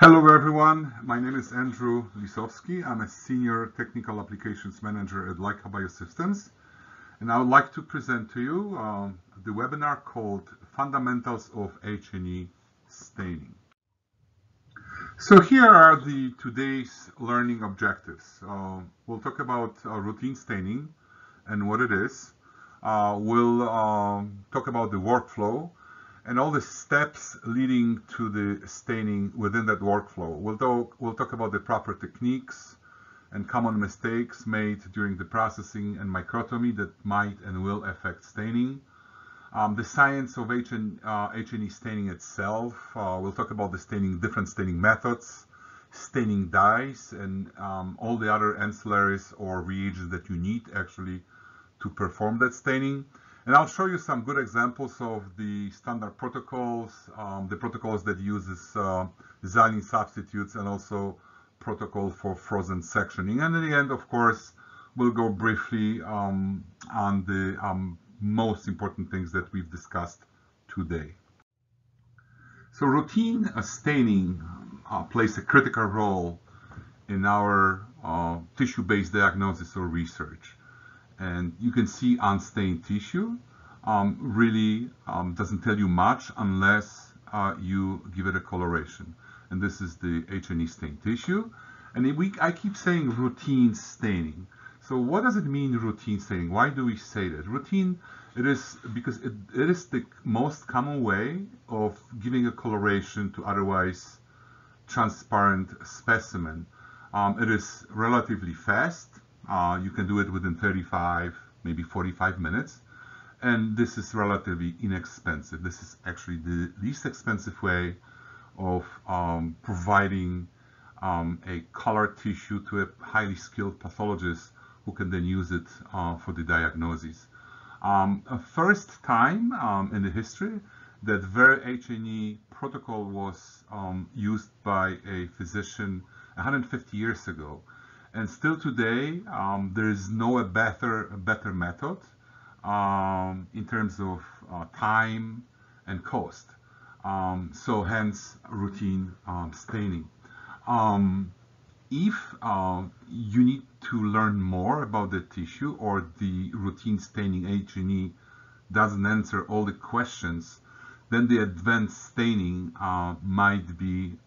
Hello everyone, my name is Andrew Lisowski. I'm a Senior Technical Applications Manager at Leica Biosystems, and I would like to present to you the webinar called Fundamentals of H&E Staining. So here are the today's learning objectives. We'll talk about routine staining and what it is. We'll talk about the workflow and all the steps leading to the staining within that workflow. We'll talk about the proper techniques and common mistakes made during the processing and microtomy that might and will affect staining. The science of H&E staining itself. We'll talk about the different staining methods, staining dyes, and all the other ancillaries or reagents that you need actually to perform that staining. And I'll show you some good examples of the standard protocols, the protocols that uses xylene substitutes, and also protocol for frozen sectioning. And in the end, of course, we'll go briefly on the most important things that we've discussed today. So routine staining plays a critical role in our tissue-based diagnosis or research. And you can see unstained tissue really doesn't tell you much unless you give it a coloration. And this is the H&E stained tissue. And I keep saying routine staining. So what does it mean, routine staining? Why do we say that? Routine, it is because it is the most common way of giving a coloration to otherwise transparent specimen. It is relatively fast. You can do it within 35, maybe 45 minutes. And this is relatively inexpensive. This is actually the least expensive way of providing a colored tissue to a highly skilled pathologist who can then use it for the diagnosis. A first time in the history that very H&E protocol was used by a physician 150 years ago. And still today, there is no better method in terms of time and cost. So hence routine staining. If you need to learn more about the tissue or the routine staining H&E doesn't answer all the questions, then the advanced staining might be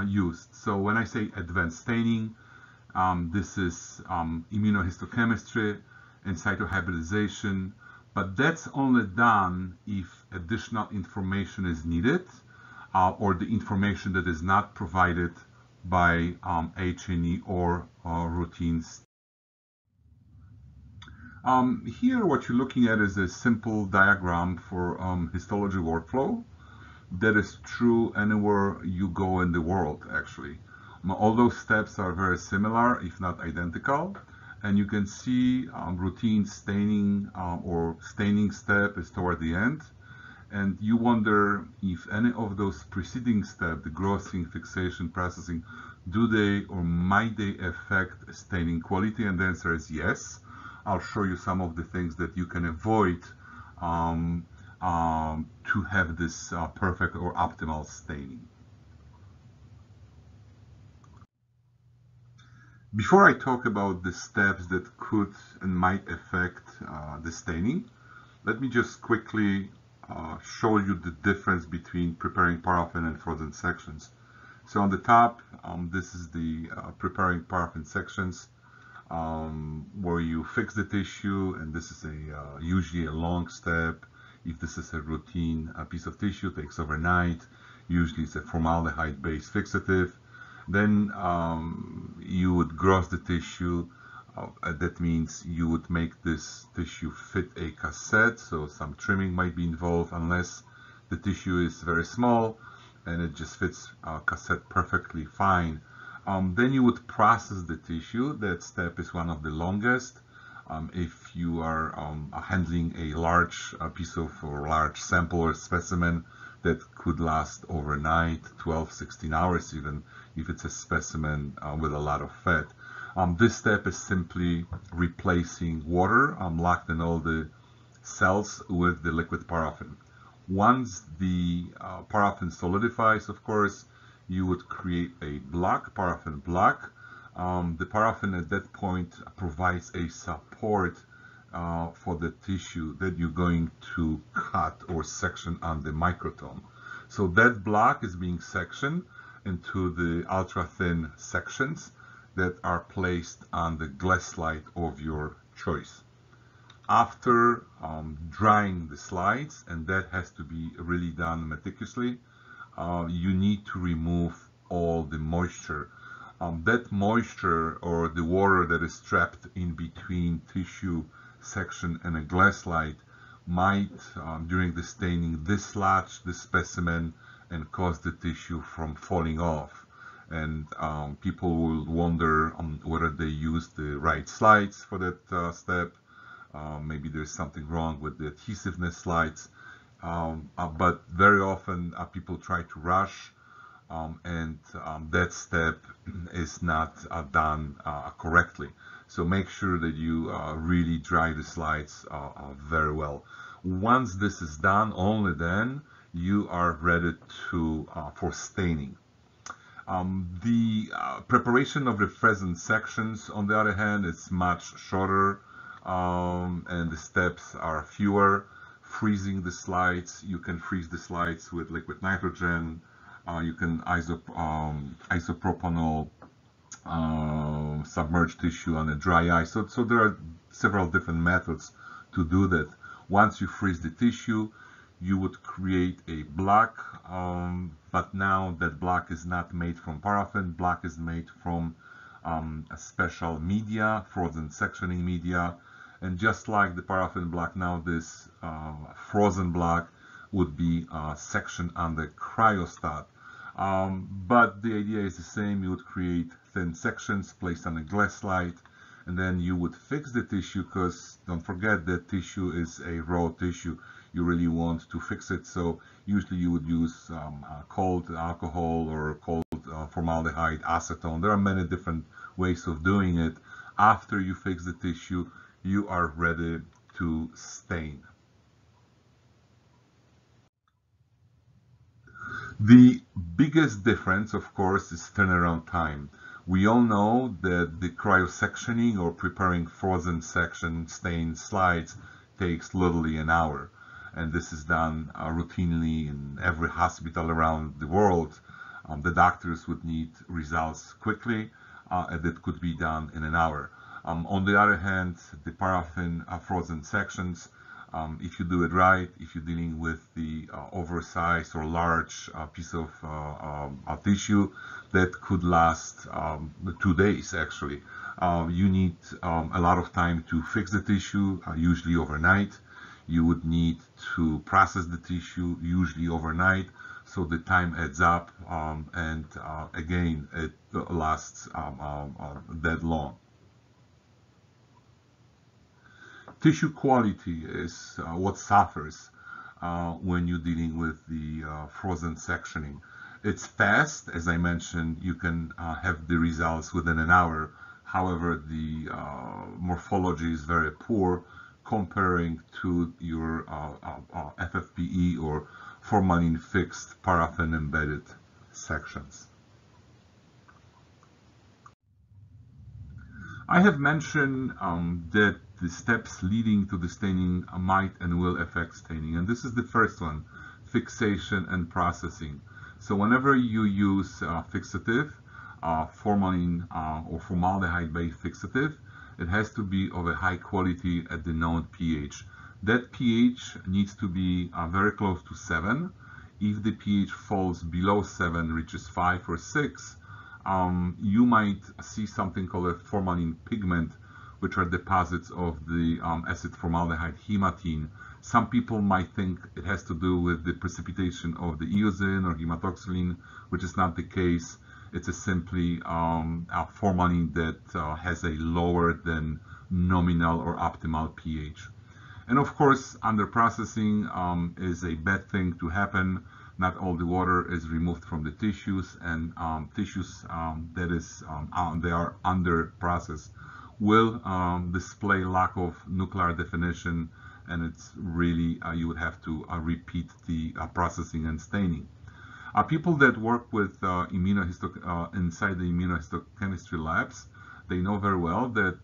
used. So when I say advanced staining, this is immunohistochemistry and cytohybridization, but that's only done if additional information is needed or the information that is not provided by H&E or routines. Here what you're looking at is a simple diagram for histology workflow that is true anywhere you go in the world actually. All those steps are very similar, if not identical, and you can see routine staining or staining step is toward the end, and you wonder if any of those preceding steps, the grossing, fixation, processing, do they or might they affect staining quality? And the answer is yes. I'll show you some of the things that you can avoid to have this perfect or optimal staining. Before I talk about the steps that could and might affect the staining, let me just quickly show you the difference between preparing paraffin and frozen sections. So on the top, this is the preparing paraffin sections where you fix the tissue, and this is usually a long step. If this is a routine piece of tissue, it takes overnight. Usually it's a formaldehyde-based fixative. Then you would gross the tissue. That means you would make this tissue fit a cassette, so some trimming might be involved unless the tissue is very small and it just fits a cassette perfectly fine. Then you would process the tissue. That step is one of the longest. If you are handling a large piece of or large sample or specimen, that could last overnight, 12, 16 hours even, if it's a specimen with a lot of fat. This step is simply replacing water locked in all the cells with the liquid paraffin. Once the paraffin solidifies, of course, you would create a block, paraffin block. The paraffin at that point provides a support for the tissue that you're going to cut or section on the microtome. So that block is being sectioned into the ultra-thin sections that are placed on the glass slide of your choice. After drying the slides, and that has to be really done meticulously, you need to remove all the moisture. That moisture or the water that is trapped in between tissue section and a glass slide might, during the staining, dislodge the specimen and cause the tissue from falling off. And people will wonder whether they use the right slides for that step. Maybe there's something wrong with the adhesiveness slides. But very often people try to rush, and that step is not done correctly. So make sure that you really dry the slides very well. Once this is done, only then you are ready to for staining. The preparation of the frozen sections, on the other hand, is much shorter, and the steps are fewer. Freezing the slides, you can freeze the slides with liquid nitrogen. You can isopropanol submerge tissue on a dry ice. So there are several different methods to do that. Once you freeze the tissue, you would create a block, but now that block is not made from paraffin. Block is made from a special media, frozen sectioning media. And just like the paraffin block, now this frozen block would be sectioned on the cryostat. But the idea is the same. You would create thin sections placed on a glass slide, and then you would fix the tissue, because don't forget that tissue is a raw tissue. You really want to fix it. So usually you would use cold alcohol or cold formaldehyde, acetone. There are many different ways of doing it. After you fix the tissue, you are ready to stain. The biggest difference, of course, is turnaround time. We all know that the cryosectioning or preparing frozen section stained slides takes literally an hour. And this is done routinely in every hospital around the world. The doctors would need results quickly, and it could be done in an hour. On the other hand, the paraffin frozen sections, if you do it right, if you're dealing with the oversized or large piece of tissue, that could last 2 days actually. You need a lot of time to fix the tissue, usually overnight. You would need to process the tissue, usually overnight, so the time adds up, and again, it lasts that long. Tissue quality is what suffers when you're dealing with the frozen sectioning. It's fast, as I mentioned. You can have the results within an hour. However, the morphology is very poor comparing to your FFPE or formalin fixed paraffin embedded sections. I have mentioned that the steps leading to the staining might and will affect staining, and this is the first one: fixation and processing. So whenever you use fixative, formalin or formaldehyde-based fixative, it has to be of a high quality at the known pH. That pH needs to be very close to 7. If the pH falls below 7, reaches 5 or 6, you might see something called a formalin pigment, which are deposits of the acid formaldehyde hematine. Some people might think it has to do with the precipitation of the eosin or hematoxylin, which is not the case. It's simply a formalin that has a lower than nominal or optimal pH. And of course, under processing is a bad thing to happen. Not all the water is removed from the tissues, and tissues they are under process will display lack of nuclear definition, and it's really you would have to repeat the processing and staining. People that work with inside the immunohistochemistry labs, they know very well that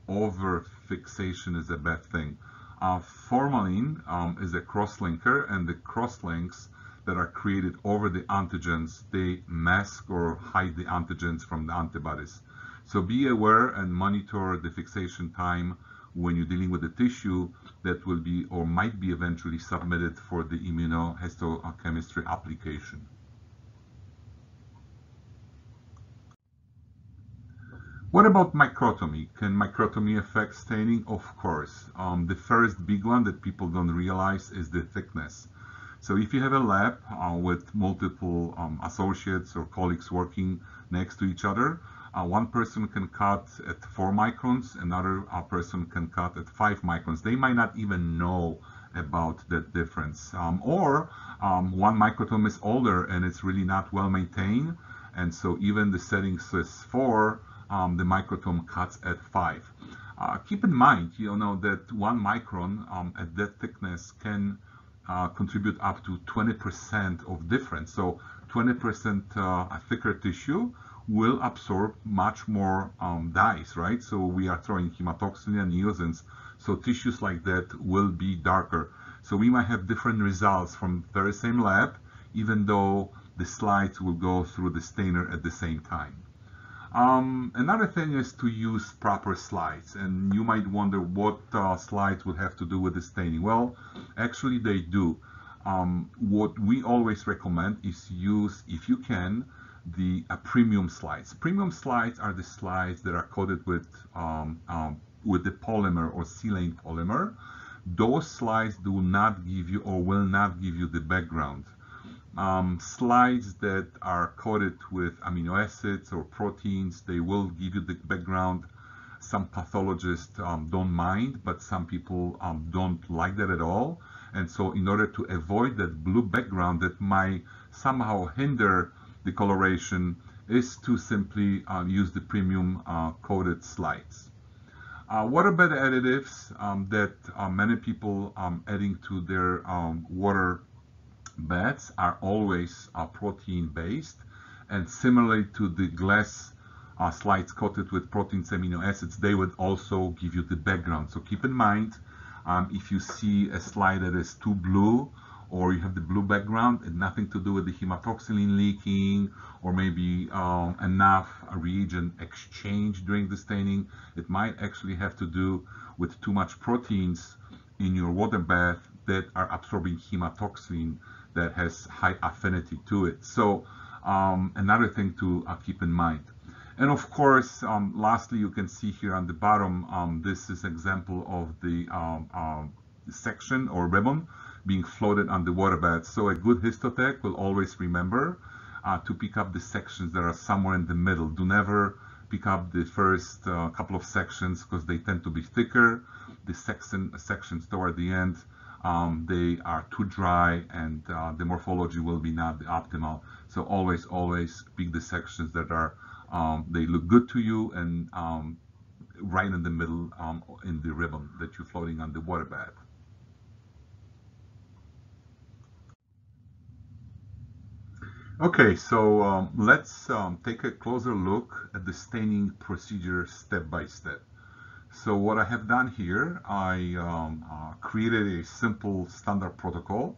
over-fixation is a bad thing. Formalin is a cross-linker, and the cross-links that are created over the antigens, they mask or hide the antigens from the antibodies. So be aware and monitor the fixation time when you're dealing with the tissue that will be or might be eventually submitted for the immunohistochemistry application. What about microtomy? Can microtomy affect staining? Of course. The first big one that people don't realize is the thickness. So if you have a lab with multiple associates or colleagues working next to each other, one person can cut at 4 microns, another person can cut at 5 microns. They might not even know about that difference. Or one microtome is older and it's really not well maintained, and so even the setting says 4, the microtome cuts at 5. Keep in mind, that 1 micron at that thickness can contribute up to 20% of difference. So 20% thicker tissue will absorb much more dyes, right? So we are throwing hematoxylin and eosins, so tissues like that will be darker. So we might have different results from the very same lab, even though the slides will go through the stainer at the same time. Another thing is to use proper slides, and you might wonder what slides will have to do with the staining. Well, actually they do. What we always recommend is use, if you can, the premium slides. Premium slides are the slides that are coated with the polymer or silane polymer. Those slides do not give you or will not give you the background. Slides that are coated with amino acids or proteins, they will give you the background. Some pathologists don't mind, but some people don't like that at all. And so in order to avoid that blue background that might somehow hinder the coloration, is to simply use the premium coated slides. What about additives that many people adding to their water beds are always protein based, and similarly to the glass slides coated with proteins, amino acids, they would also give you the background. So keep in mind, if you see a slide that is too blue, or you have the blue background and nothing to do with the hematoxylin leaking, or maybe enough reagent exchange during the staining, it might actually have to do with too much proteins in your water bath that are absorbing hematoxylin that has high affinity to it. So another thing to keep in mind. And of course, lastly, you can see here on the bottom, this is example of the section or ribbon being floated on the water bed. So a good histotech will always remember to pick up the sections that are somewhere in the middle. Do never pick up the first couple of sections because they tend to be thicker. The sections toward the end, they are too dry, and the morphology will be not optimal. So always pick the sections that are they look good to you and right in the middle in the ribbon that you're floating on the water bed. Okay, so let's take a closer look at the staining procedure step by step. So what I have done here, I created a simple standard protocol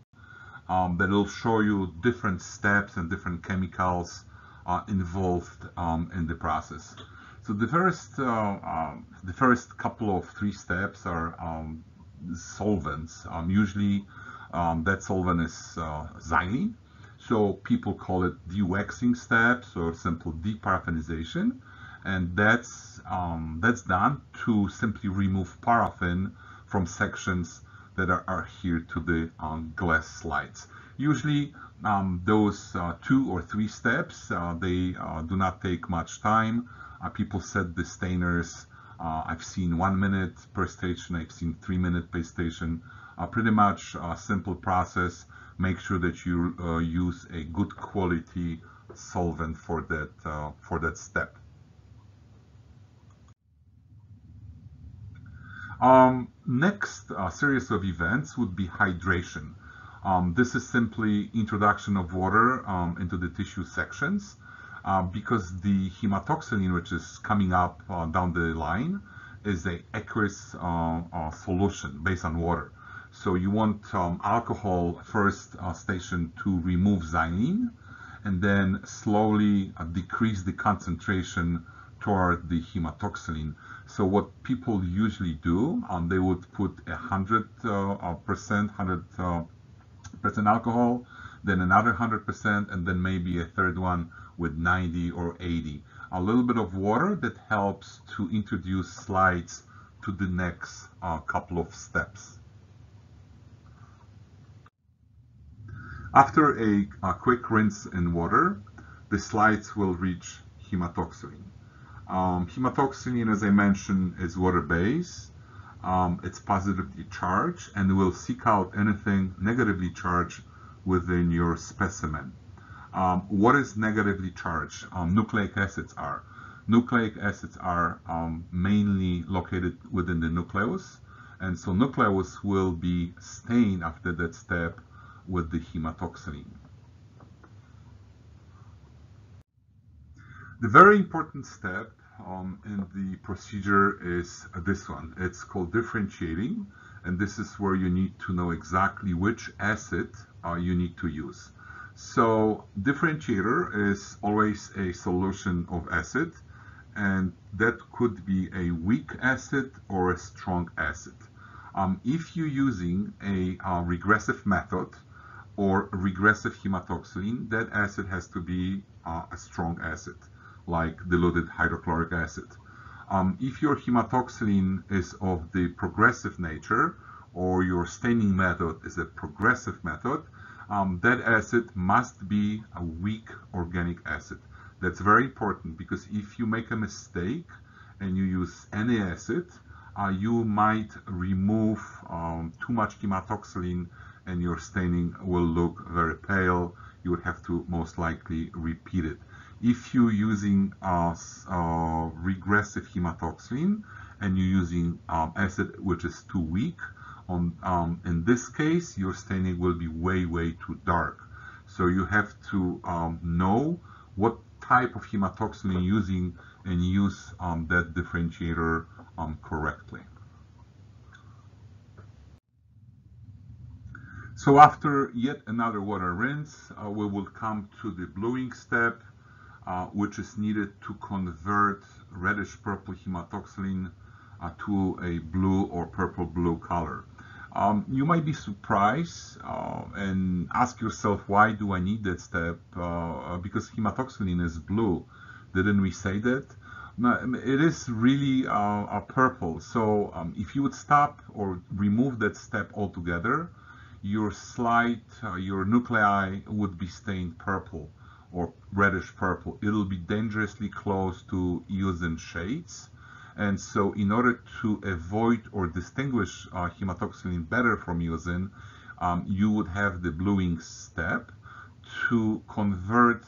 that will show you different steps and different chemicals involved in the process. So the first couple of 3 steps are solvents. Usually that solvent is xylene. So people call it dewaxing steps or simple deparaffinization, and that's done to simply remove paraffin from sections that are here to the glass slides. Usually those 2 or 3 steps, they do not take much time. People set the stainers. I've seen 1 minute per station. I've seen 3 minutes per station. Pretty much a simple process. Make sure that you use a good quality solvent for that step. Next series of events would be hydration. This is simply introduction of water into the tissue sections because the hematoxylin, which is coming up down the line, is an aqueous solution based on water. So you want alcohol first station to remove xylene and then slowly decrease the concentration toward the hematoxylin. So what people usually do, they would put 100% alcohol, then another 100%, and then maybe a third one with 90 or 80. A little bit of water that helps to introduce slides to the next couple of steps. After a quick rinse in water, the slides will reach hematoxylin. Hematoxylin, as I mentioned, is water-based. It's positively charged and will seek out anything negatively charged within your specimen. What is negatively charged? Nucleic acids are. Nucleic acids are mainly located within the nucleus, and so nucleus will be stained after that step with the hematoxylin. The very important step in the procedure is this one. It's called differentiating, and this is where you need to know exactly which acid you need to use. So differentiator is always a solution of acid, and that could be a weak acid or a strong acid. If you're using a regressive method or regressive hematoxylin, that acid has to be a strong acid, like diluted hydrochloric acid. If your hematoxylin is of the progressive nature, or your staining method is a progressive method, that acid must be a weak organic acid. That's very important because if you make a mistake and you use any acid, you might remove too much hematoxylin and your staining will look very pale. You would have to most likely repeat it. If you're using regressive hematoxylin and you're using acid which is too weak, in this case, your staining will be way too dark. So you have to know what type of hematoxylin you're using and use that differentiator correctly. So after yet another water rinse, we will come to the bluing step, which is needed to convert reddish purple hematoxylin to a blue or purple blue color. You might be surprised and ask yourself, why do I need that step? Because hematoxylin is blue. Didn't we say that? No, it is really a purple. So if you would stop or remove that step altogether, your slide, your nuclei would be stained purple or reddish purple. It'll be dangerously close to eosin shades. And so in order to avoid or distinguish hematoxylin better from eosin, you would have the bluing step to convert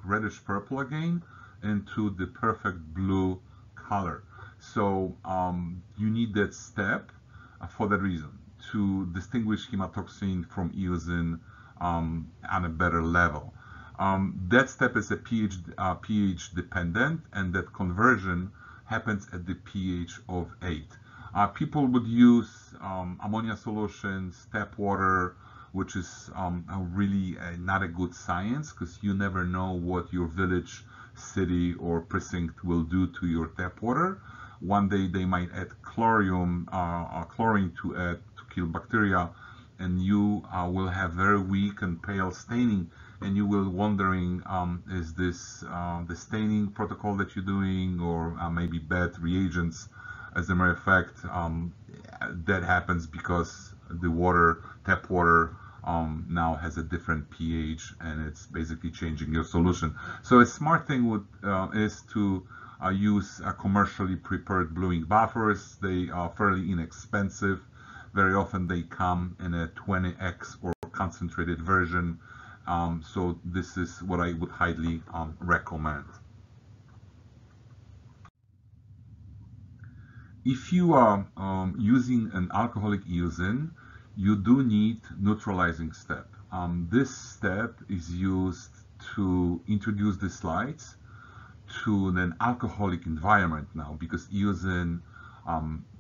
reddish purple again into the perfect blue color. So you need that step for that reason, to distinguish hematoxylin from eosin on a better level. That step is a pH dependent, and that conversion happens at the pH of 8. People would use ammonia solutions, tap water, which is really not a good science because you never know what your village, city, or precinct will do to your tap water. One day they might add chlorine to kill bacteria, and you will have very weak and pale staining, and you will wondering, is this the staining protocol that you're doing, or maybe bad reagents? As a matter of fact, that happens because the water, tap water, now has a different pH, and it's basically changing your solution. So a smart thing is to use commercially prepared bluing buffers. They are fairly inexpensive. Very often they come in a 20x or concentrated version. So this is what I would highly recommend. If you are using an alcoholic eosin, you do need neutralizing step. This step is used to introduce the slides to an alcoholic environment now, because eosin,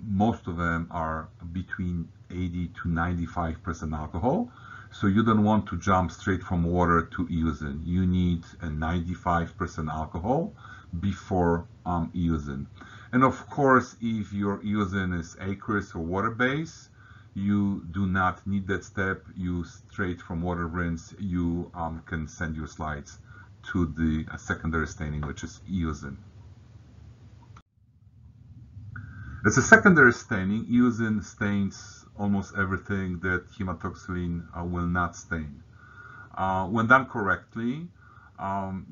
most of them are between 80 to 95% alcohol. So you don't want to jump straight from water to eosin. You need a 95% alcohol before eosin. And of course, if your eosin is aqueous or water-based, you do not need that step. You straight from water rinse, you can send your slides to the secondary staining, which is eosin. As a secondary staining, eosin stains almost everything that hematoxylin will not stain. When done correctly,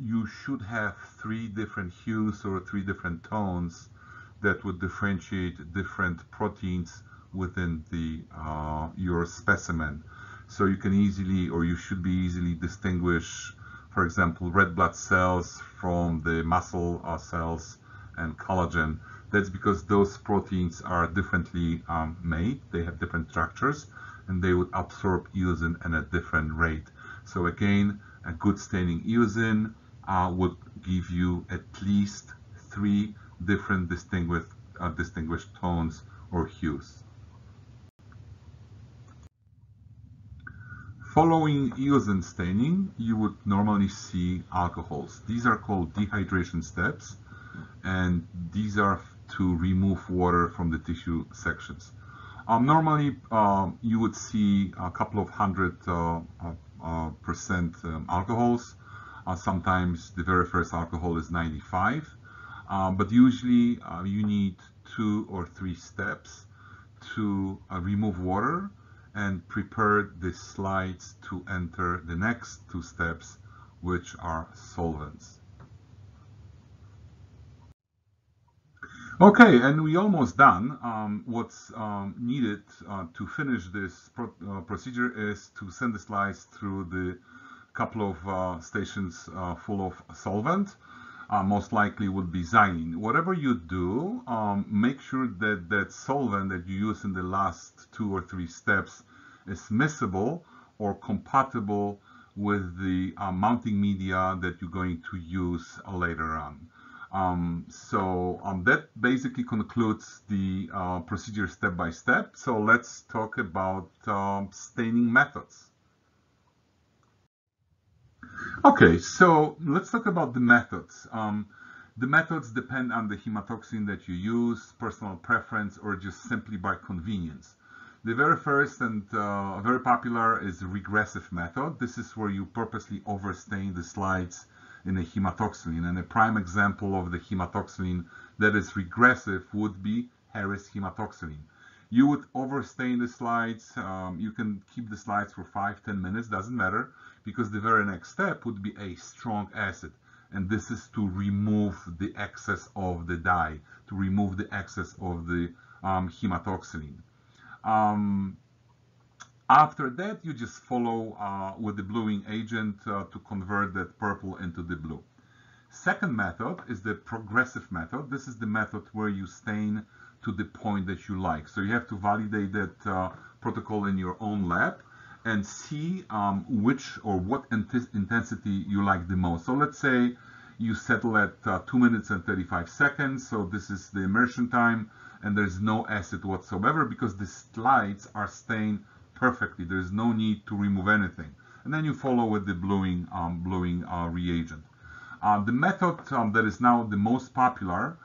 you should have 3 different hues or 3 different tones that would differentiate different proteins within the your specimen. So you can easily, or you should be easily distinguish, for example, red blood cells from the muscle cells and collagen. That's because those proteins are differently made. They have different structures, and they would absorb eosin at a different rate. So again, a good staining eosin would give you at least 3 different distinguished tones or hues. Following eosin staining, you would normally see alcohols. These are called dehydration steps, and these are to remove water from the tissue sections. Normally, you would see a couple of hundred percent alcohols. Sometimes the very first alcohol is 95, but usually you need 2 or 3 steps to remove water and prepare the slides to enter the next 2 steps, which are solvents. Okay, and we're almost done. What's needed to finish this procedure is to send the slides through the couple of stations full of solvent. Most likely would be xylene. Whatever you do, make sure that that solvent that you use in the last 2 or 3 steps is miscible or compatible with the mounting media that you're going to use later on. That basically concludes the procedure step by step. So let's talk about staining methods. Okay, so let's talk about the methods. The methods depend on the hematoxin that you use, personal preference, or just simply by convenience. The very first and very popular is the regressive method. This is where you purposely overstain the slides in a hematoxylin, and a prime example of the hematoxylin that is regressive would be Harris hematoxylin. You would overstain the slides. You can keep the slides for 5-10 minutes, doesn't matter, because the very next step would be a strong acid, and this is to remove the excess of the dye, to remove the excess of the hematoxylin. After that, you just follow with the bluing agent to convert that purple into the blue. Second method is the progressive method. This is the method where you stain to the point that you like. So you have to validate that protocol in your own lab and see which or what intensity you like the most. So let's say you settle at 2 minutes and 35 seconds. So this is the immersion time, and there's no acid whatsoever because the slides are stained perfectly. There's no need to remove anything. And then you follow with the bluing reagent. The method that is now the most popular,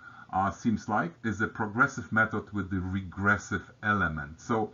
seems like, is a progressive method with the regressive element. So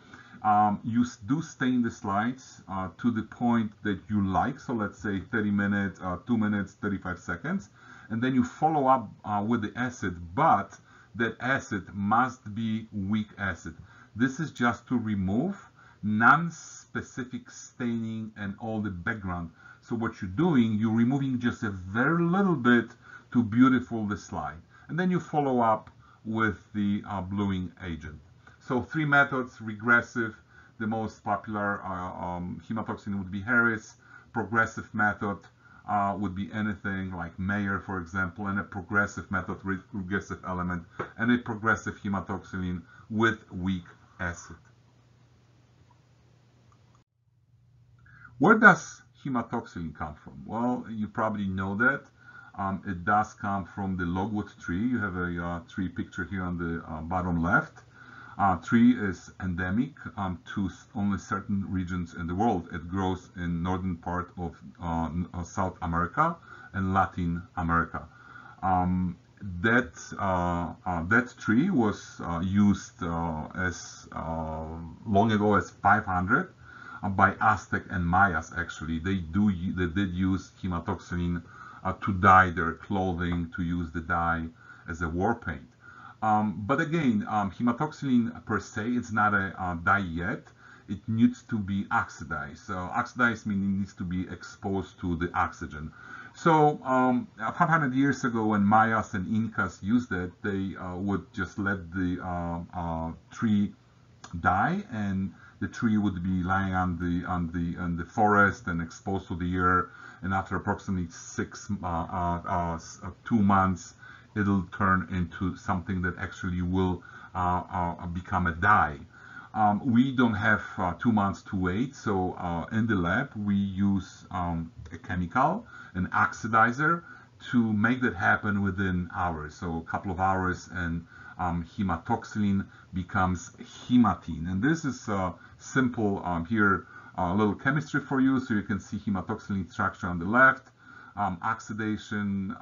you do stain the slides to the point that you like. So let's say 30 minutes, 2 minutes, 35 seconds. And then you follow up with the acid, but that acid must be weak acid. This is just to remove non-specific staining and all the background. So what you're doing, you're removing just a very little bit to beautify the slide. And then you follow up with the bluing agent. So 3 methods: regressive, the most popular hematoxin would be Harris. Progressive method would be anything like Mayer, for example, and a progressive method with regressive element, and a progressive hematoxylin with weak acid. Where does hematoxylin come from? Well, you probably know that. It does come from the logwood tree. You have a tree picture here on the bottom left. Tree is endemic to only certain regions in the world. It grows in northern part of South America and Latin America. That tree was used as long ago as 500 by Aztec and Mayas. Actually, they did use hematoxylin to dye their clothing, to use the dye as a war paint. But again, hematoxylin per se, it's not a dye yet. It needs to be oxidized. So oxidized meaning it needs to be exposed to the oxygen. So 500 years ago, when Mayas and Incas used it, they would just let the tree die, and the tree would be lying on the forest and exposed to the air. And after approximately 2 months, it'll turn into something that actually will become a dye. We don't have 2 months to wait, so in the lab we use a chemical, an oxidizer, to make that happen within hours. So a couple of hours, and hematoxylin becomes hematine. And this is simple here, a little chemistry for you, so you can see hematoxylin structure on the left, oxidation,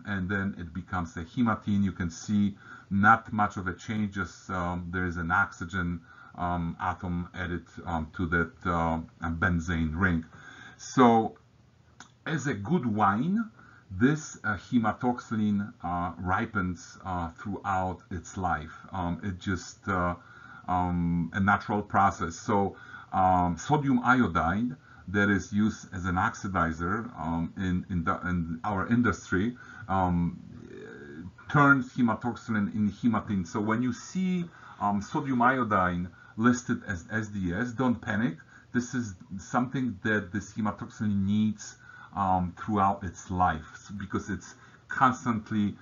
and then it becomes a hematine. You can see not much of a change, just there is an oxygen atom added to that benzene ring. So as a good wine, this hematoxylin ripens throughout its life. It's just a natural process. So sodium iodide that is used as an oxidizer in our industry turns hematoxylin in hematine. So when you see sodium iodine listed as SDS, don't panic. This is something that this hematoxylin needs throughout its life, because it's constantly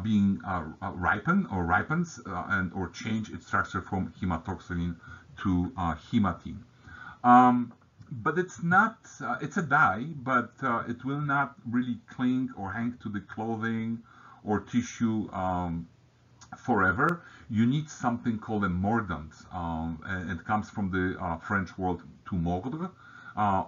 being ripened or ripens or change its structure from hematoxylin to hematine. But it's not, it's a dye, but it will not really cling or hang to the clothing or tissue forever. You need something called a mordant, and it comes from the French word to mordre,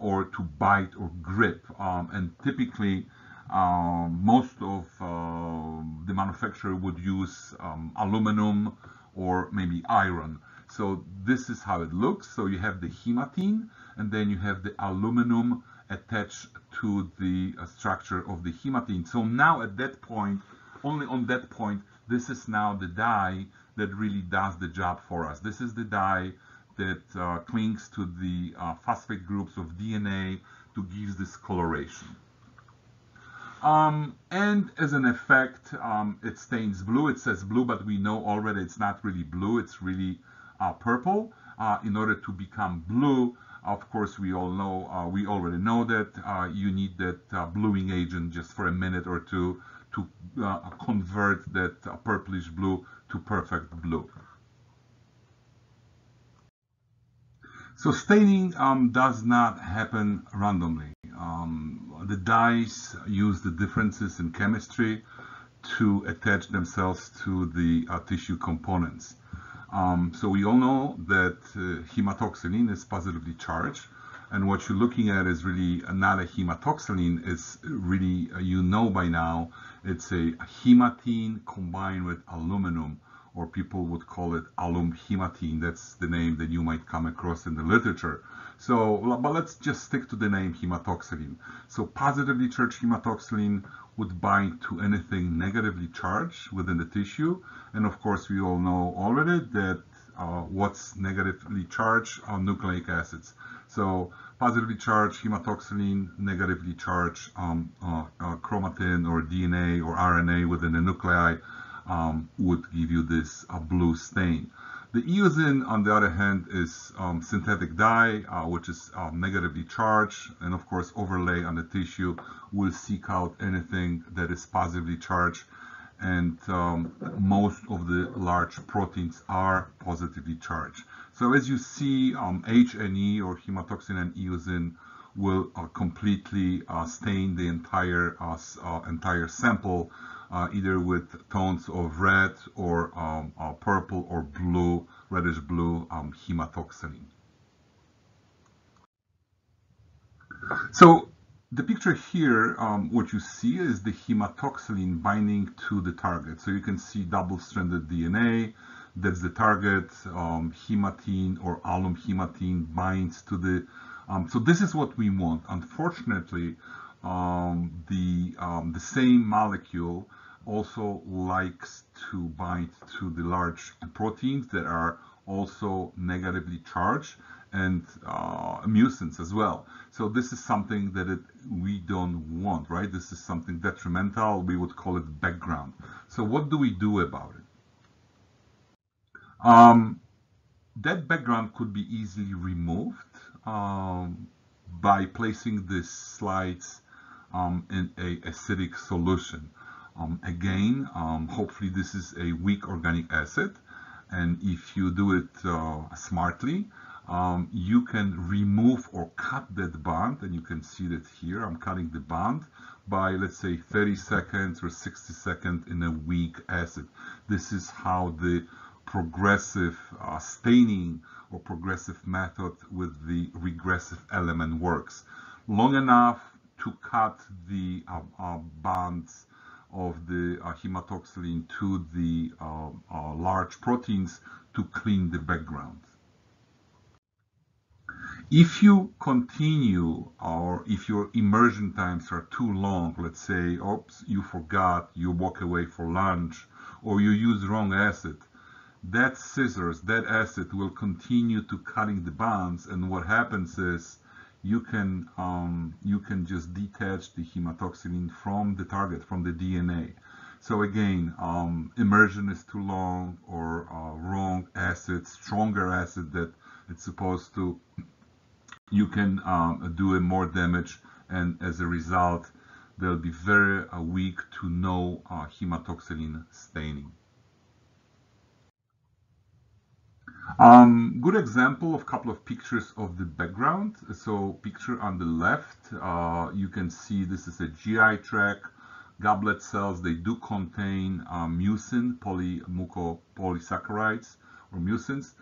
or to bite or grip. And typically, most of the manufacturer would use aluminum or maybe iron. So this is how it looks. So you have the hematine, and then you have the aluminum attached to the structure of the hematine. So now at that point, only on that point, this is now the dye that really does the job for us. This is the dye that clings to the phosphate groups of DNA to give this coloration. And as an effect, it stains blue. It says blue, but we know already it's not really blue. It's really purple. In order to become blue, of course, we already know that you need that bluing agent just for a minute or two to convert that purplish blue to perfect blue. So staining does not happen randomly. The dyes use the differences in chemistry to attach themselves to the tissue components. So we all know that hematoxylin is positively charged, and what you're looking at is really not a hematoxylin. It's really, you know by now, it's a hematine combined with aluminum, or people would call it alum-hematine. That's the name that you might come across in the literature. So, but let's just stick to the name hematoxylin. So positively charged hematoxylin would bind to anything negatively charged within the tissue. And of course, we all know already that what's negatively charged are nucleic acids. So positively charged hematoxylin, negatively charged chromatin or DNA or RNA within the nuclei would give you this blue stain. The eosin, on the other hand, is synthetic dye, which is negatively charged, and of course overlay on the tissue will seek out anything that is positively charged. and most of the large proteins are positively charged. So as you see, H&E or hematoxin and eosin will completely stain the entire sample, either with tones of red or purple or blue, reddish blue hematoxylin. So the picture here, what you see is the hematoxylin binding to the target. So you can see double-stranded DNA. That's the target. Hematine or alum hematine binds to the. So this is what we want. Unfortunately, the same molecule also likes to bind to the large proteins that are also negatively charged, and mucins as well. So this is something that we don't want, right? This is something detrimental. We would call it background. So what do we do about it? That background could be easily removed by placing the slides in a acidic solution. Again, hopefully this is a weak organic acid, and if you do it smartly, you can remove or cut that bond, and you can see that here I'm cutting the bond by, let's say, 30 seconds or 60 seconds in a weak acid. This is how the progressive staining or progressive method with the regressive element works. Long enough to cut the bonds of the hematoxylin to the large proteins to clean the background. If you continue, or if your immersion times are too long, let's say, oops, you forgot, you walk away for lunch, or you use wrong acid, that scissors, that acid will continue to cutting the bonds, and what happens is you can just detach the hematoxylin from the target, from the DNA. So again, immersion is too long, or wrong acid, stronger acid that it's supposed to, you can do more damage, and as a result, there'll be very weak to no hematoxylin staining. Good example of a couple of pictures of the background. So picture on the left, you can see this is a GI tract, goblet cells. They do contain mucin, mucopolysaccharides or mucins.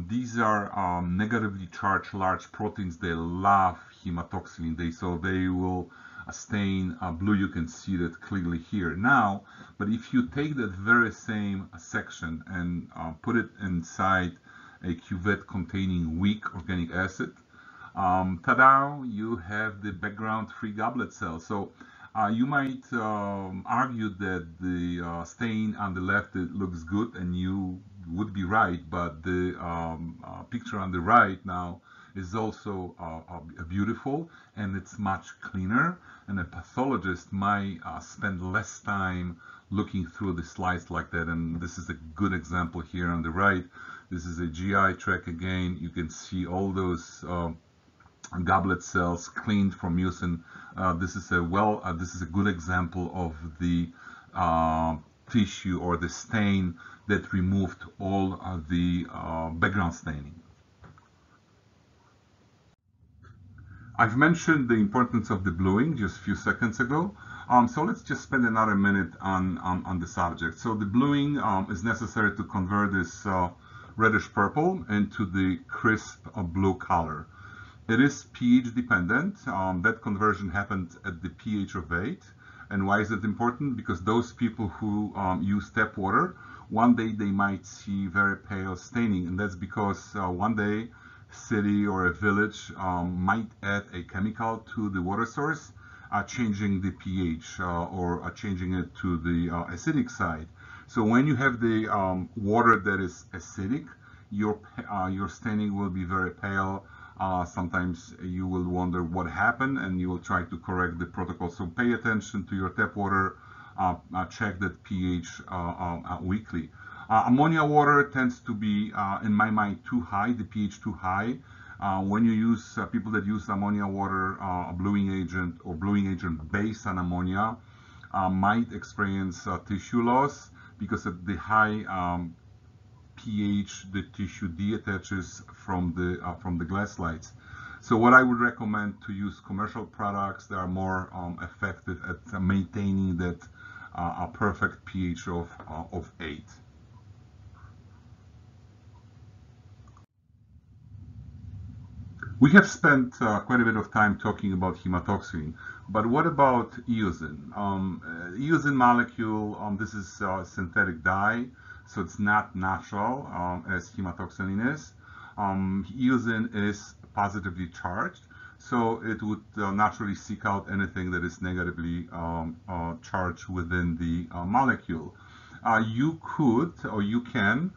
These are negatively charged large proteins. They love hematoxylin. So they will stain blue. You can see that clearly here now. But if you take that very same section and put it inside a cuvette containing weak organic acid, ta-da, you have the background-free goblet cells. So you might argue that the stain on the left, it looks good, and you would be right, but the picture on the right now is also beautiful, and it's much cleaner, and a pathologist might spend less time looking through the slides like that. And this is a good example here on the right. This is a GI tract again. You can see all those goblet cells cleaned from mucin. This is a good example of the tissue or the stain that removed all of the background staining. I've mentioned the importance of the bluing just a few seconds ago. So let's just spend another minute on the subject. So the bluing is necessary to convert this reddish purple into the crisp blue color. It is pH dependent. That conversion happened at the pH of 8. And why is it important? Because those people who use tap water, one day they might see very pale staining, and that's because one day city or a village might add a chemical to the water source, changing the pH or changing it to the acidic side. So when you have the water that is acidic, your staining will be very pale. Sometimes you will wonder what happened, and you will try to correct the protocol. So pay attention to your tap water, check that pH weekly. Ammonia water tends to be, in my mind, too high, the pH too high. When you use, people that use ammonia water, a bluing agent or bluing agent based on ammonia, might experience tissue loss because of the high pH the tissue detaches from the glass slides. So what I would recommend to use commercial products that are more effective at maintaining that a perfect pH of 8. We have spent quite a bit of time talking about hematoxylin, but what about eosin? Eosin molecule, this is synthetic dye, so it's not natural as hematoxylin is. Eosin is positively charged, so it would naturally seek out anything that is negatively charged within the molecule. You could, or you can,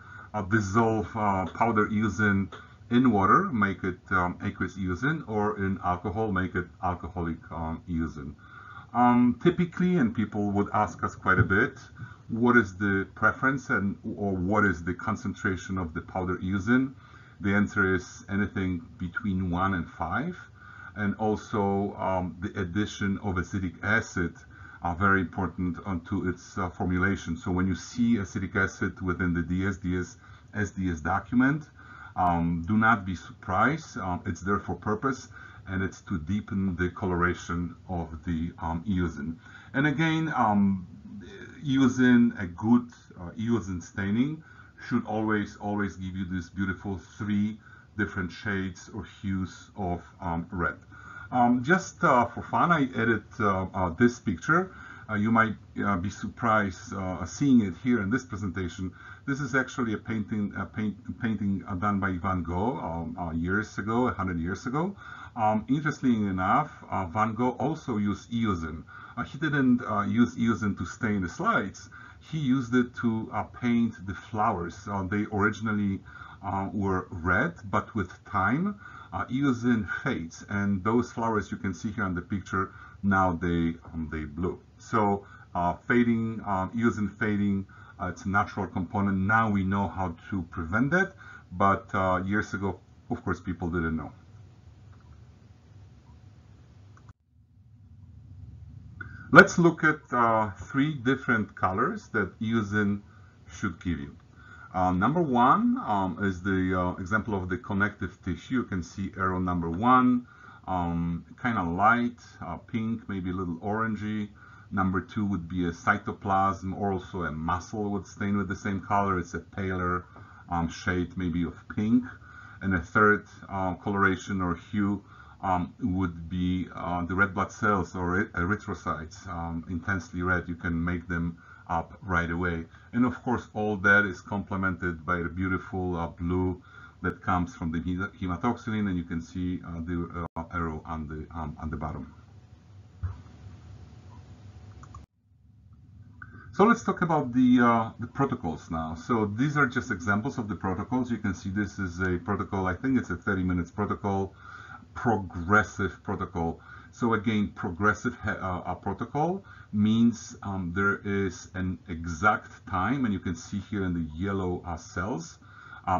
dissolve powder eosin in water, make it aqueous eosin, or in alcohol, make it alcoholic eosin. Typically, and people would ask us quite a bit, what is the preference or what is the concentration of the powder eosin? The answer is anything between 1 and 5, and also the addition of acetic acid are very important to its formulation. So when you see acetic acid within the SDS document, do not be surprised. It's there for purpose, and it's to deepen the coloration of the eosin. And again, eosin, a good eosin staining should always give you this beautiful 3 different shades or hues of red. Just for fun, I added this picture. You might be surprised seeing it here in this presentation. This is actually a painting done by Van Gogh years ago, 100 years ago. Interestingly enough, Van Gogh also used eosin. He didn't use eosin to stain the slides. He used it to paint the flowers. They originally were red, but with time, eosin fades, and those flowers you can see here on the picture, now they blue. So fading, eosin fading, it's a natural component. Now we know how to prevent that, but years ago, of course, people didn't know. Let's look at 3 different colors that eosin should give you. Number 1 is the example of the connective tissue. You can see arrow number 1, kind of light, pink, maybe a little orangey. Number 2 would be a cytoplasm, or also a muscle would stain with the same color. It's a paler shade, maybe of pink. And a third coloration or hue would be the red blood cells or erythrocytes, intensely red. You can make them up right away. And of course, all that is complemented by the beautiful blue that comes from the hematoxylin, and you can see the arrow on the bottom. So let's talk about the protocols now. So these are just examples of the protocols. You can see this is a protocol. I think it's a 30 minutes protocol, progressive protocol. So again, progressive protocol means there is an exact time, and you can see here in the yellow cells,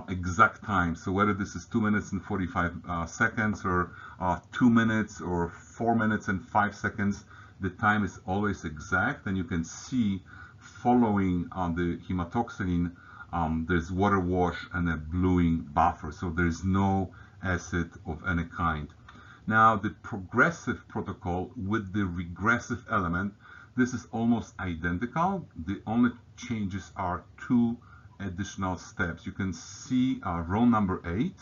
exact time. So whether this is 2 minutes and 45 seconds or 2 minutes or 4 minutes and 5 seconds, the time is always exact, and you can see following the hematoxylin, there's water wash and a bluing buffer. So there's no acid of any kind. Now the progressive protocol with the regressive element, this is almost identical. The only changes are 2 additional steps. You can see row number 8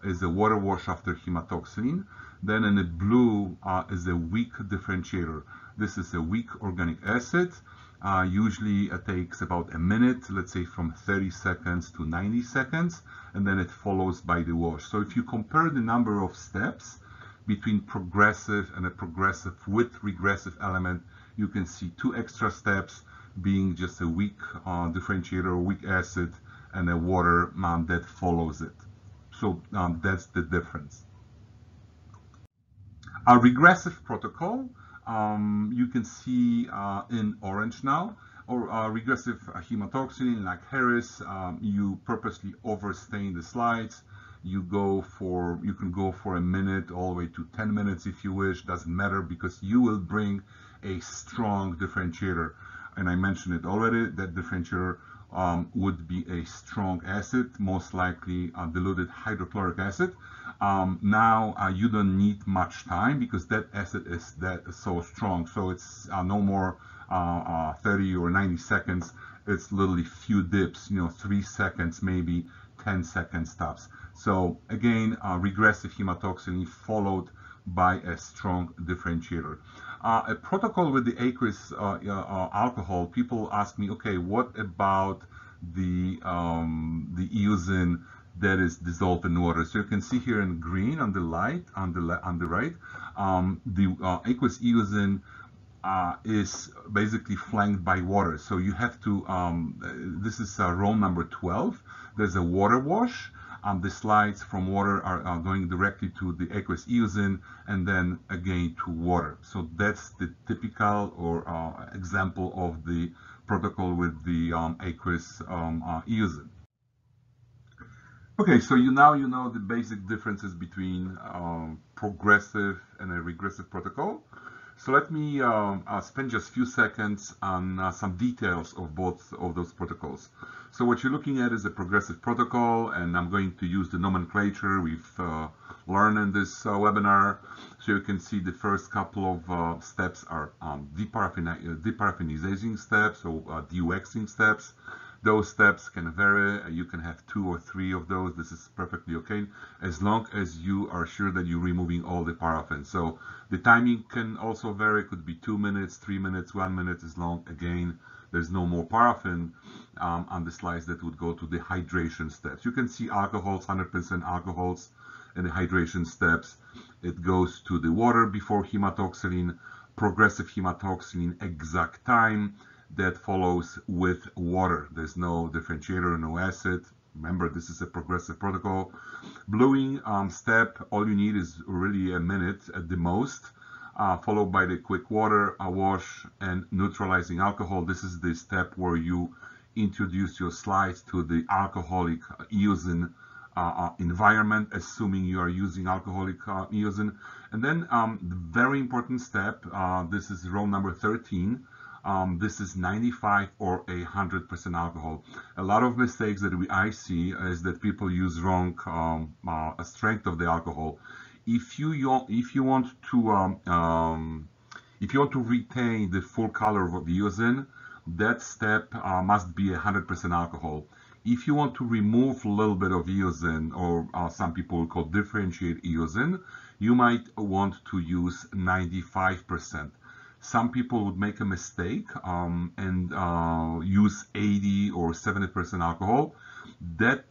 is a water wash after hematoxylin. Then in the blue is a weak differentiator. This is a weak organic acid. Usually it takes about a minute, let's say from 30 seconds to 90 seconds, and then it follows by the wash. So if you compare the number of steps between progressive and a progressive with regressive element, you can see 2 extra steps being just a weak differentiator or weak acid and a water that follows it. So that's the difference. A regressive protocol, you can see in orange now, or regressive hematoxylin like Harris, you purposely overstain the slides. You can go for a minute all the way to 10 minutes if you wish, doesn't matter, because you will bring a strong differentiator. And I mentioned it already, that differentiator would be a strong acid, most likely diluted hydrochloric acid. Now you don't need much time because that acid is so strong. So it's no more 30 or 90 seconds. It's literally few dips, 3 seconds, maybe 10 seconds tops. So again, regressive hematoxylin followed by a strong differentiator. A protocol with the aqueous alcohol, people ask me, okay, what about the eosin that is dissolved in water? So you can see here in green on the right, the aqueous eosin is basically flanked by water. So you have to, this is row number 12. There's a water wash. The slides from water are going directly to the aqueous eosin and then again to water. So that's the typical or example of the protocol with the aqueous eosin. Okay, so now you know the basic differences between progressive and a regressive protocol. So let me spend just a few seconds on some details of both of those protocols. So what you're looking at is a progressive protocol, and I'm going to use the nomenclature we've learned in this webinar. So you can see the first couple of steps are deparaffinizing steps or dewaxing steps. Those steps can vary. You can have 2 or 3 of those. This is perfectly okay, as long as you are sure that you're removing all the paraffin. So the timing can also vary. It could be 2 minutes, 3 minutes, 1 minute, as long, again, there's no more paraffin on the slides. That would go to the hydration steps. You can see alcohols, 100% alcohols in the hydration steps. It goes to the water before hematoxylin, progressive hematoxylin, exact time. That follows with water. There's no differentiator, no acid. Remember, this is a progressive protocol. Bluing step, all you need is really a minute at the most, followed by the quick water wash and neutralizing alcohol. This is the step where you introduce your slides to the alcoholic eosin environment, assuming you are using alcoholic eosin. And then the very important step, this is row number 13. This is 95 or 100% alcohol. A lot of mistakes that I see is that people use wrong strength of the alcohol. If you want to retain the full color of the eosin, that step must be 100% alcohol. If you want to remove a little bit of eosin, or some people call differentiate eosin, you might want to use 95%. Some people would make a mistake and use 80 or 70% alcohol. That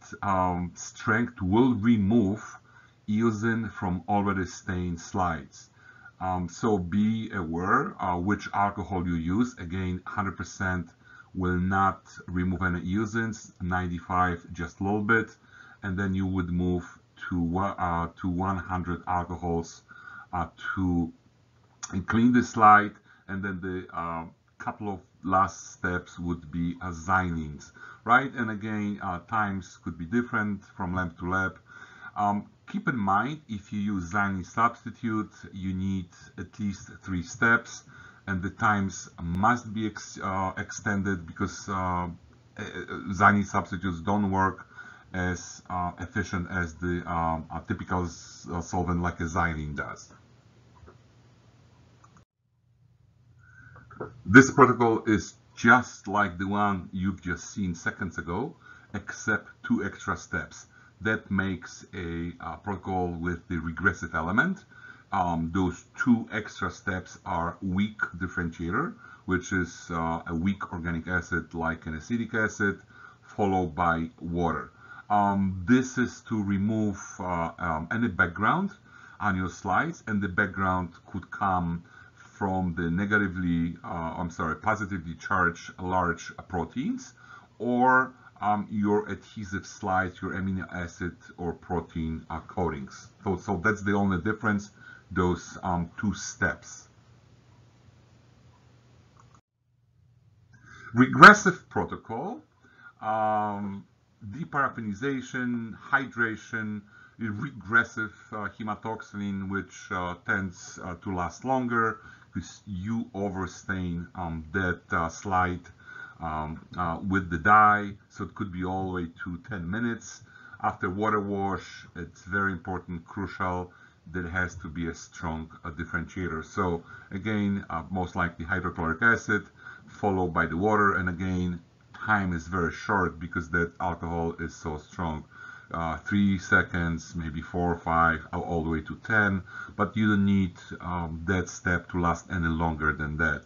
strength will remove eosin from already stained slides. So be aware which alcohol you use. Again, 100% will not remove any eosins, 95 just a little bit, and then you would move to 100 alcohols to clean the slide, and then the couple of last steps would be xylenes, right? And again, times could be different from lab to lab. Keep in mind, if you use xylene substitute, you need at least 3 steps, and the times must be extended because xylene substitutes don't work as efficient as the typical solvent like a xylene does. This protocol is just like the one you've just seen seconds ago, except 2 extra steps. That makes a protocol with the regressive element. Those 2 extra steps are weak differentiator, which is a weak organic acid like an acetic acid, followed by water. This is to remove any background on your slides, and the background could come from the positively charged large proteins, or your adhesive slides, your amino acid or protein coatings. So that's the only difference, those 2 steps. Regressive protocol, deparaffinization, hydration, regressive hematoxylin, which tends to last longer, because you overstain that slide with the dye, so it could be all the way to 10 minutes. After water wash, it's very important, crucial, that it has to be a strong differentiator. So again, most likely hydrochloric acid, followed by the water, and again, time is very short because that alcohol is so strong. 3 seconds, maybe 4 or 5, all the way to 10, but you don't need that step to last any longer than that.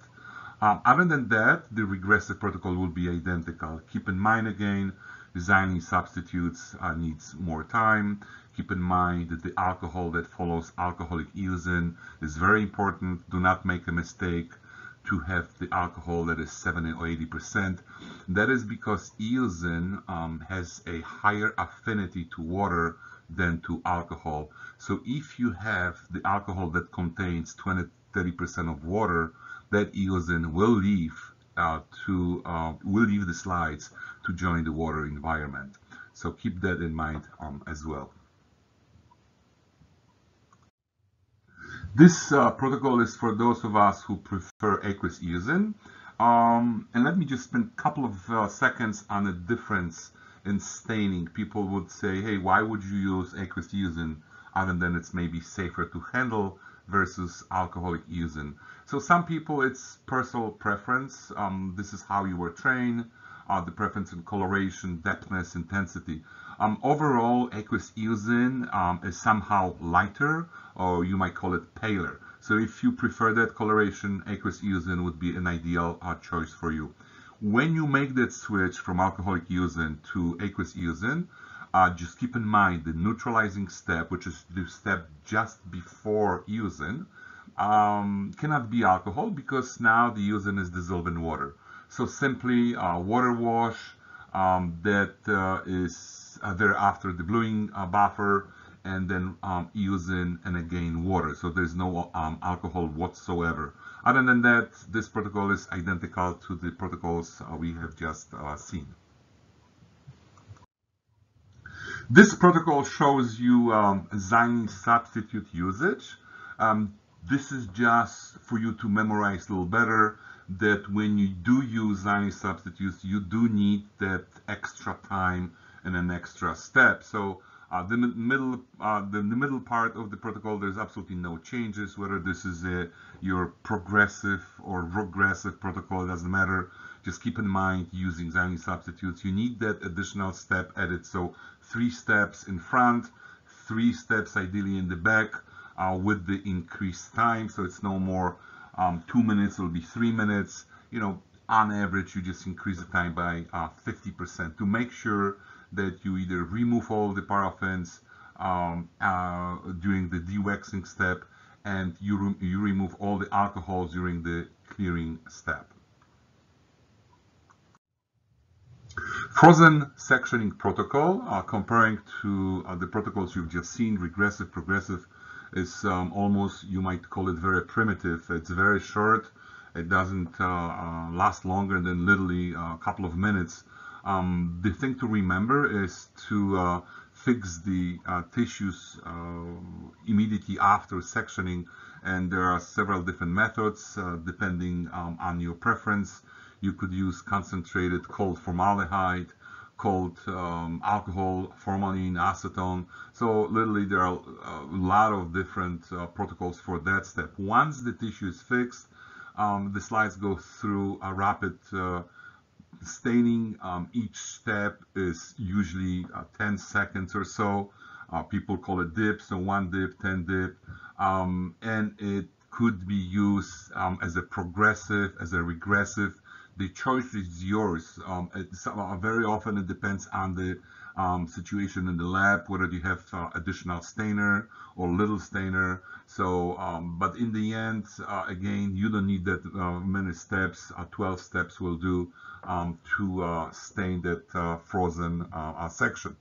Other than that, the regressive protocol will be identical. Keep in mind again, designing substitutes needs more time. Keep in mind that the alcohol that follows alcoholic eosin is very important. Do not make a mistake to have the alcohol that is 70 or 80%. That is because eosin has a higher affinity to water than to alcohol. So if you have the alcohol that contains 20-30% of water, that eosin will leave the slides to join the water environment. So keep that in mind as well. This protocol is for those of us who prefer aqueous eosin. And let me just spend a couple of seconds on the difference in staining. People would say, hey, why would you use aqueous eosin other than it's maybe safer to handle versus alcoholic eosin? So some people, it's personal preference. This is how you were trained, the preference in coloration, depthness, intensity. Overall, aqueous eosin is somehow lighter, or you might call it paler. So if you prefer that coloration, aqueous eosin would be an ideal choice for you. When you make that switch from alcoholic eosin to aqueous eosin, just keep in mind the neutralizing step, which is the step just before eosin, cannot be alcohol because now the eosin is dissolved in water. So simply water wash, that is thereafter the bluing buffer, and then eosin, and again water. So there's no alcohol whatsoever. Other than that, this protocol is identical to the protocols we have just seen. This protocol shows you xylene substitute usage. This is just for you to memorize a little better that when you do use xylene substitutes, you do need that extra time and an extra step. So the middle part of the protocol, there's absolutely no changes. Whether this is your progressive or regressive protocol, it doesn't matter. Just keep in mind using xylene substitutes, you need that additional step added. So 3 steps in front, 3 steps ideally in the back with the increased time. So it's no more 2 minutes, it'll be 3 minutes. You know, on average, you just increase the time by 50% to make sure that you either remove all the paraffins during the dewaxing step, and you remove all the alcohols during the clearing step. Frozen sectioning protocol, comparing to the protocols you've just seen, regressive, progressive, is almost, you might call it very primitive. It's very short. It doesn't last longer than literally a couple of minutes. The thing to remember is to fix the tissues immediately after sectioning, and there are several different methods depending on your preference. You could use concentrated cold formaldehyde, cold alcohol, formalin, acetone. So literally there are a lot of different protocols for that step. Once the tissue is fixed, the slides go through a rapid staining. Each step is usually 10 seconds or so. People call it dips, so 1 dip, 10 dip, and it could be used as a progressive, as a regressive. The choice is yours. Very often it depends on the situation in the lab, whether you have additional stainer or little stainer. So, but in the end, again, you don't need that many steps. 12 steps will do to stain that frozen section.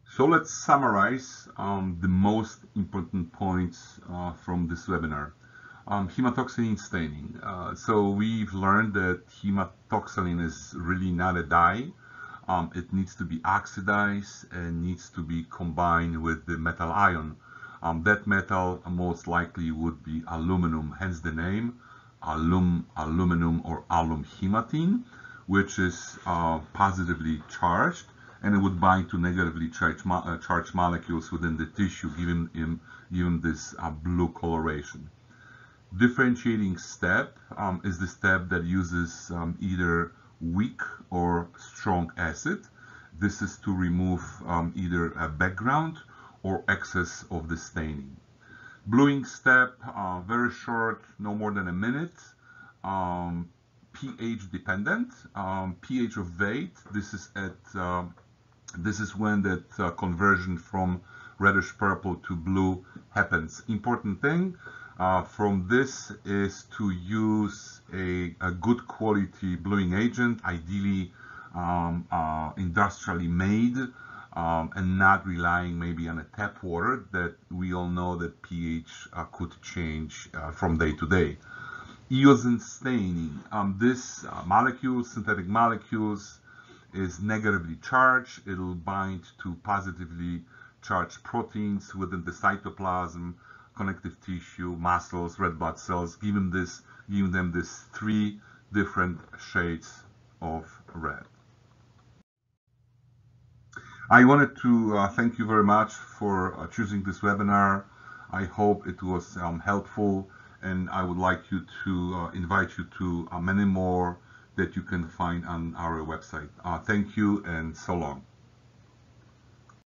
So let's summarize the most important points from this webinar. Hematoxylin staining. So we've learned that hematoxylin is really not a dye. It needs to be oxidized and needs to be combined with the metal ion. That metal most likely would be aluminum, hence the name aluminum or alum hematine, which is positively charged, and it would bind to negatively charged molecules within the tissue, giving this blue coloration. Differentiating step is the step that uses either weak or strong acid. This is to remove either a background or excess of the staining. Bluing step, very short, no more than a minute. pH dependent. pH of weight. This is when that conversion from reddish purple to blue happens. Important thing from this is to use a good quality bluing agent, ideally industrially made, and not relying maybe on a tap water that we all know that pH could change from day to day. Eosin staining. This synthetic molecules, is negatively charged. It'll bind to positively charged proteins within the cytoplasm, connective tissue, muscles, red blood cells, giving them this 3 different shades of red. I wanted to thank you very much for choosing this webinar. I hope it was helpful, and I would like you to invite you to many more that you can find on our website. Thank you, and so long.